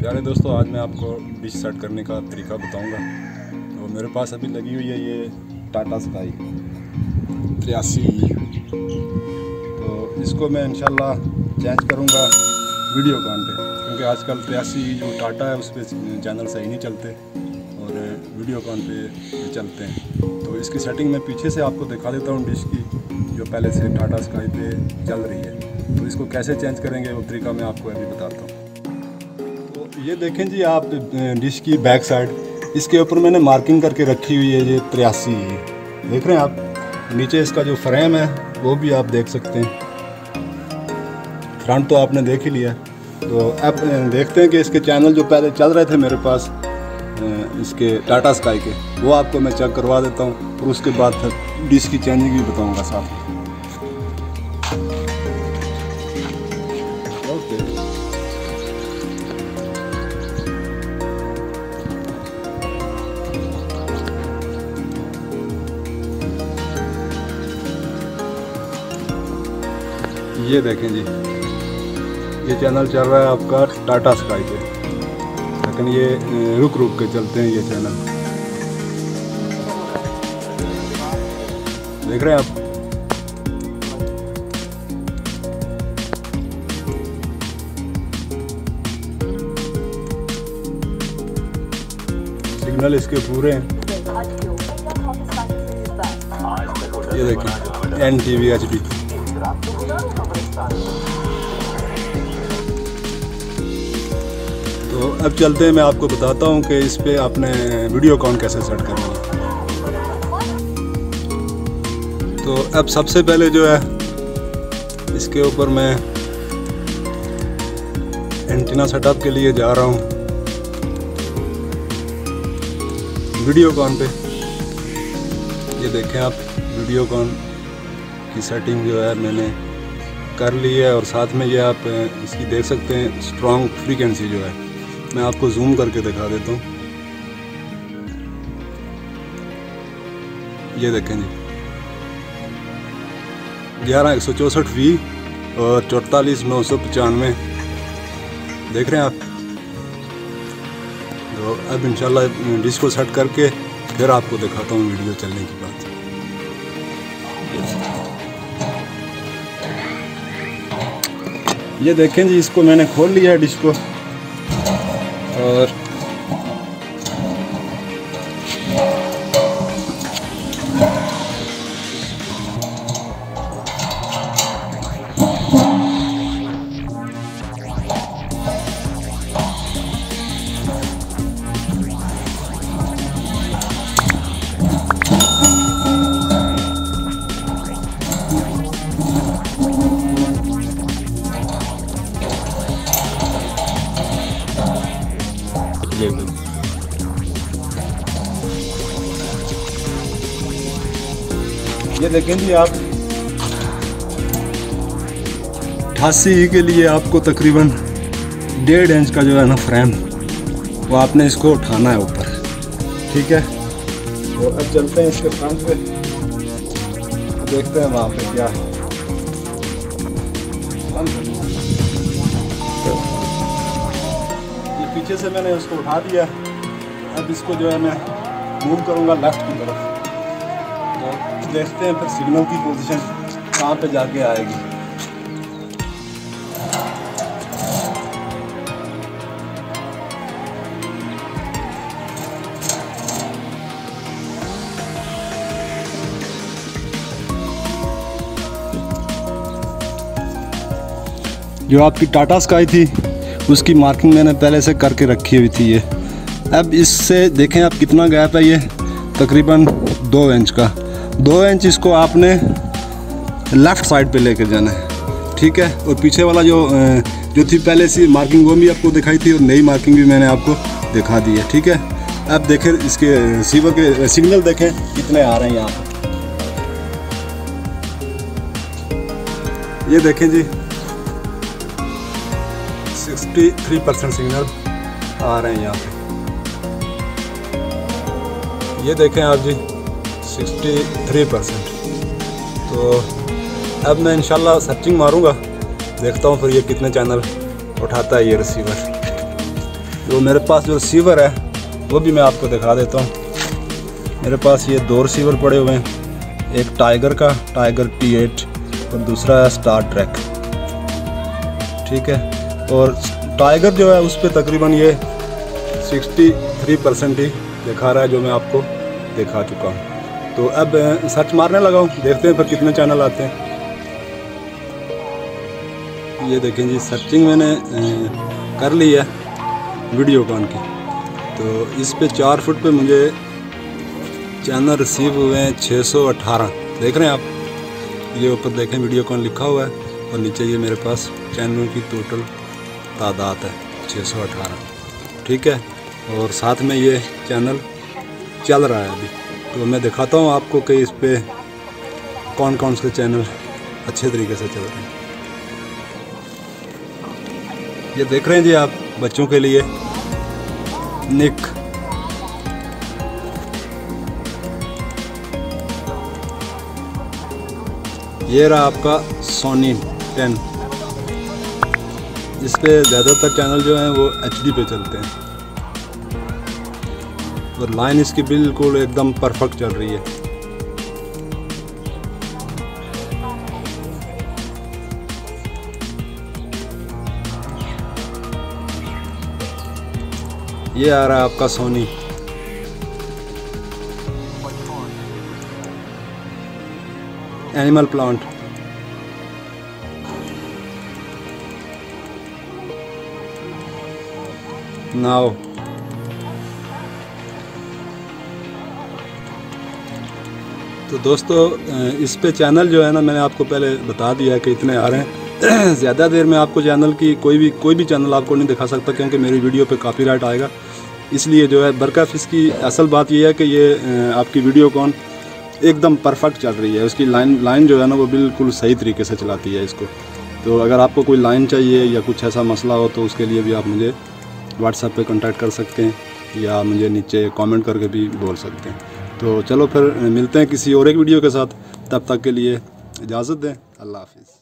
प्यारे दोस्तों, आज मैं आपको डिश सेट करने का तरीका बताऊंगा। तो मेरे पास अभी लगी हुई है ये टाटा स्काई 83। तो इसको मैं इंशाल्लाह चेंज करूंगा वीडियोकॉन पे, क्योंकि आजकल 83 जो टाटा है उस पर चैनल सही नहीं चलते और वीडियोकॉन पे चलते हैं। तो इसकी सेटिंग मैं पीछे से आपको दिखा देता हूँ डिश की, जो पहले से टाटा स्काई पे चल रही है। तो इसको कैसे चेंज करेंगे वो तरीका मैं आपको अभी बताता हूँ। ये देखें जी, आप डिश की बैक साइड, इसके ऊपर मैंने मार्किंग करके रखी हुई है ये 83 देख रहे हैं आप। नीचे इसका जो फ्रेम है वो भी आप देख सकते हैं। फ्रंट तो आपने देख ही लिया। तो अब देखते हैं कि इसके चैनल जो पहले चल रहे थे मेरे पास इसके टाटा स्काई के, वो आपको मैं चेक करवा देता हूँ और उसके बाद फिर डिश की चेंजिंग भी बताऊँगा साथ में। ये देखें जी, ये चैनल चल रहा है आपका टाटा स्काई पे, लेकिन ये रुक के चलते हैं ये चैनल। देख रहे हैं आप। सिग्नल इसके पूरे हैं। ये देखिए NTV HD। तो अब चलते हैं, मैं आपको बताता हूँ कि इस पे आपने वीडियोकॉन कैसे सेट करनी है। तो अब सबसे पहले जो है इसके ऊपर मैं एंटीना सेटअप के लिए जा रहा हूँ वीडियोकॉन पे। ये देखें आप, वीडियोकॉन की सेटिंग जो है मैंने कर ली है, और साथ में ये आप इसकी देख सकते हैं स्ट्रॉन्ग फ्रीक्वेंसी जो है, मैं आपको जूम करके दिखा देता हूँ। ये देखें जी, 11164V और 44995 देख रहे हैं आप। तो अब इंशाल्लाह डिश को सेट करके फिर आपको दिखाता हूँ वीडियो चलने की बात। ये देखें जी, इसको मैंने खोल लिया है डिश को, और ये देखें जी आप, 88 के लिए आपको तकरीबन 1.5 इंच का जो है ना फ्रेम, वो आपने इसको उठाना है ऊपर, ठीक है। तो अब चलते हैं इसके फ्रंट पे, देखते हैं वहाँ पे क्या है। ये पीछे से मैंने उसको उठा दिया। अब इसको जो है मैं मूव करूँगा लेफ्ट की तरफ। तो देखते हैं फिर सिग्नल की पोजीशन कहाँ पे जाके आएगी। जो आपकी टाटा स्काई थी उसकी मार्किंग मैंने पहले से करके रखी हुई थी। ये अब इससे देखें आप कितना गैप है, ये तकरीबन 2 इंच का। 2 इंच इसको आपने लेफ़्ट साइड पे लेकर जाना है, ठीक है। और पीछे वाला जो थी पहले से मार्किंग, वो भी आपको दिखाई थी, और नई मार्किंग भी मैंने आपको दिखा दी है, ठीक है। अब देखें इसके रिसीवर के सिग्नल देखें कितने आ रहे हैं यहाँ पर। ये देखें जी, 63% सिग्नल आ रहे हैं यहाँ पे। ये देखें आप जी, 63%। तो अब मैं इंशाल्लाह सर्चिंग मारूंगा, देखता हूँ फिर ये कितने चैनल उठाता है ये रिसीवर। तो मेरे पास जो रिसीवर है वो भी मैं आपको दिखा देता हूँ। मेरे पास ये 2 रिसीवर पड़े हुए हैं, एक टाइगर का टाइगर T8 और दूसरा है स्टार ट्रैक, ठीक है। और टाइगर जो है उस पर तकरीबन ये 63% ही दिखा रहा है जो मैं आपको दिखा चुका हूँ। तो अब सर्च मारने लगा हूँ, देखते हैं फिर कितने चैनल आते हैं। ये देखें जी, सर्चिंग मैंने कर ली है वीडियोकॉन की। तो इस पे 4 फुट पे मुझे चैनल रिसीव हुए हैं 618, देख रहे हैं आप। ये ऊपर देखें वीडियोकॉन लिखा हुआ है और नीचे ये मेरे पास चैनलों की टोटल तादाद है 618, ठीक है। और साथ में ये चैनल चल रहा है अभी। तो मैं दिखाता हूँ आपको कि इस पे कौन कौन से चैनल अच्छे तरीके से चल रहे हैं। ये देख रहे हैं जी आप, बच्चों के लिए निक, ये रहा आपका सोनी 10। इस पे ज़्यादातर चैनल जो हैं वो HD पे चलते हैं और लाइन इसकी बिल्कुल एकदम परफेक्ट चल रही है। ये आ रहा है आपका सोनी एनिमल प्लांट। नाउ तो दोस्तों इस पे चैनल जो है ना, मैंने आपको पहले बता दिया है कि इतने आ रहे हैं। ज़्यादा देर में आपको चैनल की कोई भी चैनल आपको नहीं दिखा सकता, क्योंकि मेरी वीडियो पे कॉपीराइट आएगा। इसलिए जो है बरकफ इसकी असल बात ये है कि ये आपकी वीडियोकॉन एकदम परफेक्ट चल रही है। उसकी लाइन जो है ना वो बिल्कुल सही तरीके से चलाती है इसको। तो अगर आपको कोई लाइन चाहिए या कुछ ऐसा मसला हो तो उसके लिए भी आप मुझे व्हाट्सएप पे कांटेक्ट कर सकते हैं या मुझे नीचे कमेंट करके भी बोल सकते हैं। तो चलो फिर मिलते हैं किसी और एक वीडियो के साथ, तब तक के लिए इजाज़त दें। अल्लाह हाफिज़।